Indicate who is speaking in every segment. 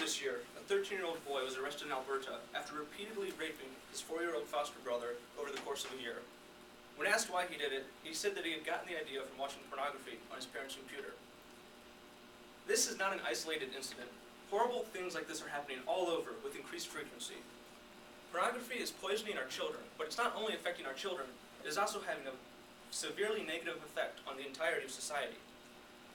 Speaker 1: this year, a 13-year-old boy was arrested in Alberta after repeatedly raping his 4-year-old foster brother over the course of a year. When asked why he did it, he said that he had gotten the idea from watching pornography on his parents' computer. This is not an isolated incident. Horrible things like this are happening all over with increased frequency. Pornography is poisoning our children, but it's not only affecting our children, it is also having a severely negative effect on the entirety of society.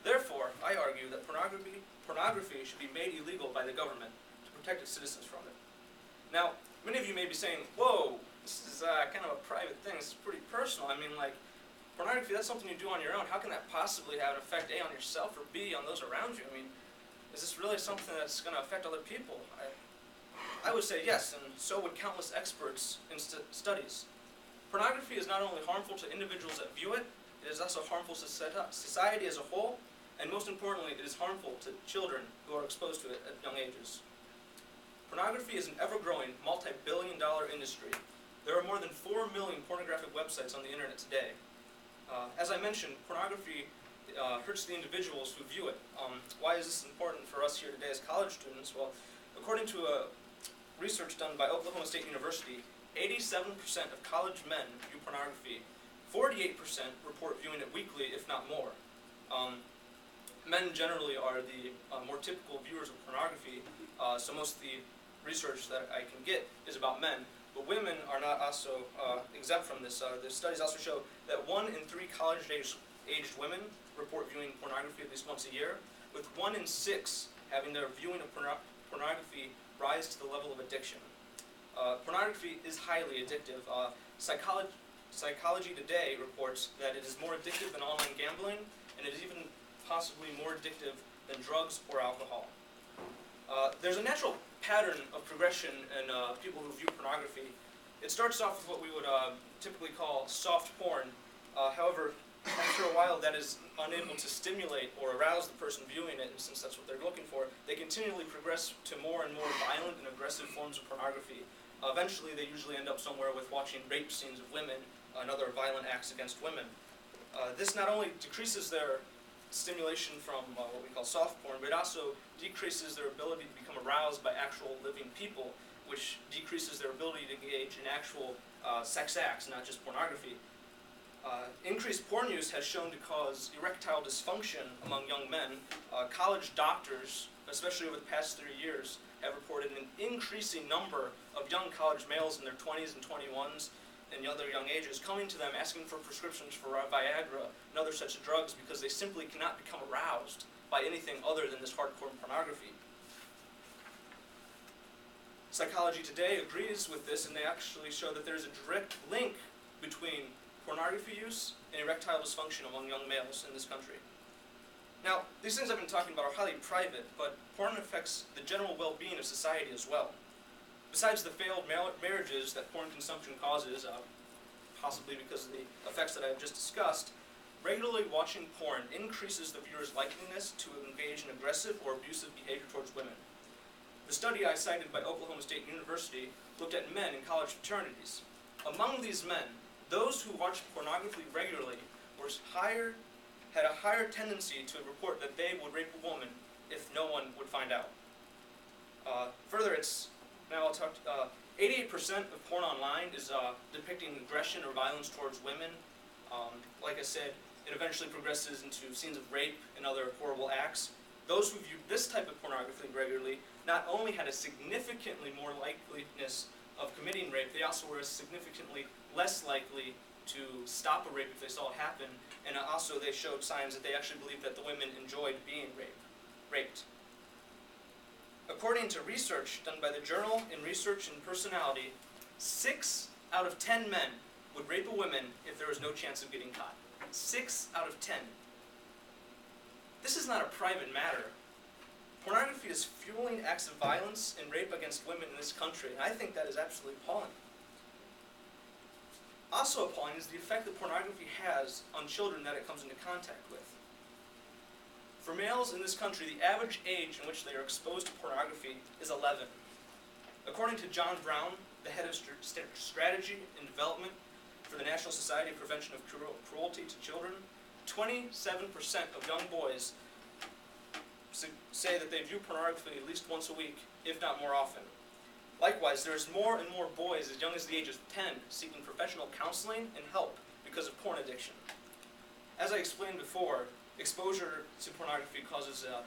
Speaker 1: Therefore, I argue that pornography should be made illegal by the government to protect its citizens from it. Now, many of you may be saying, whoa, this is kind of a private thing, this is pretty personal. I mean, like, pornography, that's something you do on your own. How can that possibly have an effect, A, on yourself, or B, on those around you? I mean, is this really something that's going to affect other people? I would say yes, and so would countless experts in studies. Pornography is not only harmful to individuals that view it, it is also harmful to society as a whole, and most importantly, it is harmful to children who are exposed to it at young ages. Pornography is an ever-growing, multi-billion-dollar industry. There are more than 4 million pornographic websites on the internet today. As I mentioned, pornography hurts the individuals who view it. Why is this important for us here today as college students? Well, according to research done by Oklahoma State University, 87% of college men view pornography. 48% report viewing it weekly, if not more. Men generally are the more typical viewers of pornography, so most of the research that I can get is about men. But women are not also exempt from this. The studies also show that 1 in 3 college-aged women report viewing pornography at least once a year, with 1 in 6 having their viewing of pornography rise to the level of addiction. Pornography is highly addictive. Psychology Today reports that it is more addictive than online gambling, and it is even possibly more addictive than drugs or alcohol. There's a natural pattern of progression in people who view pornography. It starts off with what we would typically call soft porn. However, after a while that is unable to stimulate or arouse the person viewing it, and since that's what they're looking for, they continually progress to more and more violent and aggressive forms of pornography. Eventually they usually end up somewhere with watching rape scenes of women and other violent acts against women. This not only decreases their stimulation from what we call soft porn, but it also decreases their ability to become aroused by actual living people, which decreases their ability to engage in actual sex acts, not just pornography. Increased porn use has shown to cause erectile dysfunction among young men. College doctors, especially over the past 3 years, have reported an increasing number of young college males in their 20s and 21s and other young ages coming to them asking for prescriptions for Viagra and other such drugs because they simply cannot become aroused by anything other than this hardcore pornography. Psychology Today agrees with this, and they actually show that there's a direct link between pornography use and erectile dysfunction among young males in this country. Now, these things I've been talking about are highly private, but porn affects the general well-being of society as well. Besides the failed marriages that porn consumption causes, possibly because of the effects that I've just discussed, regularly watching porn increases the viewer's likeliness to engage in aggressive or abusive behavior towards women. The study I cited by Oklahoma State University looked at men in college fraternities. Among these men, those who watched pornography regularly had a higher tendency to report that they would rape a woman if no one would find out. Further, 88% of porn online is depicting aggression or violence towards women. Like I said, it eventually progresses into scenes of rape and other horrible acts. Those who viewed this type of pornography regularly not only had a significantly more likeliness of committing rape, they also were significantly less likely to stop a rape if they saw it happen, and also they showed signs that they actually believed that the women enjoyed being raped. According to research done by the Journal in Research and Personality, 6 out of 10 men would rape a woman if there was no chance of getting caught. 6 out of 10. This is not a private matter. Pornography is fueling acts of violence and rape against women in this country, and I think that is absolutely appalling. Also appalling is the effect that pornography has on children that it comes into contact with. For males in this country, the average age in which they are exposed to pornography is 11. According to John Brown, the head of strategy and development for the National Society of Prevention of Cruelty to Children, 27% of young boys say that they view pornography at least once a week, if not more often. Likewise, there's more and more boys as young as the age of 10 seeking professional counseling and help because of porn addiction. As I explained before, exposure to pornography causes a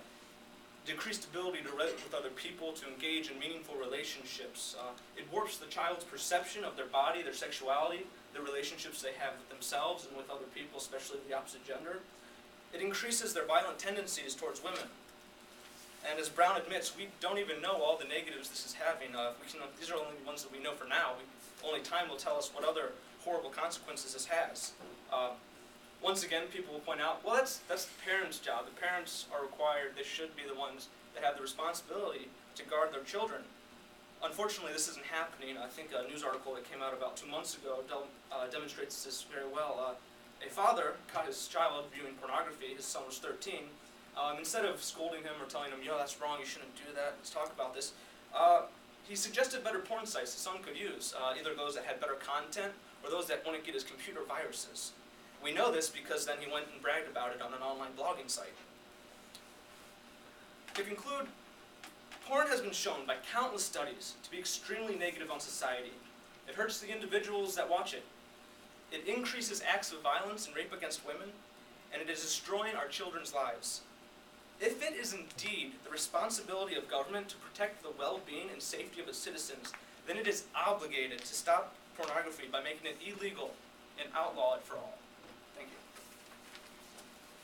Speaker 1: decreased ability to relate with other people, to engage in meaningful relationships. It warps the child's perception of their body, their sexuality, the relationships they have with themselves and with other people, especially the opposite gender. It increases their violent tendencies towards women. And as Brown admits, we don't even know all the negatives this is having. These are only the ones that we know for now. Only time will tell us what other horrible consequences this has. Once again, people will point out, well, that's the parents' job. The parents are required, they should be the ones that have the responsibility to guard their children. Unfortunately, this isn't happening. I think a news article that came out about 2 months ago demonstrates this very well. A father caught his child viewing pornography. His son was 13. Instead of scolding him or telling him, yo, that's wrong, you shouldn't do that, let's talk about this, he suggested better porn sites his son could use, either those that had better content or those that wouldn't get his computer viruses. We know this because then he went and bragged about it on an online blogging site. To conclude, porn has been shown by countless studies to be extremely negative on society. It hurts the individuals that watch it. It increases acts of violence and rape against women, and it is destroying our children's lives. If it is indeed the responsibility of government to protect the well-being and safety of its citizens, then it is obligated to stop pornography by making it illegal and outlaw it for all.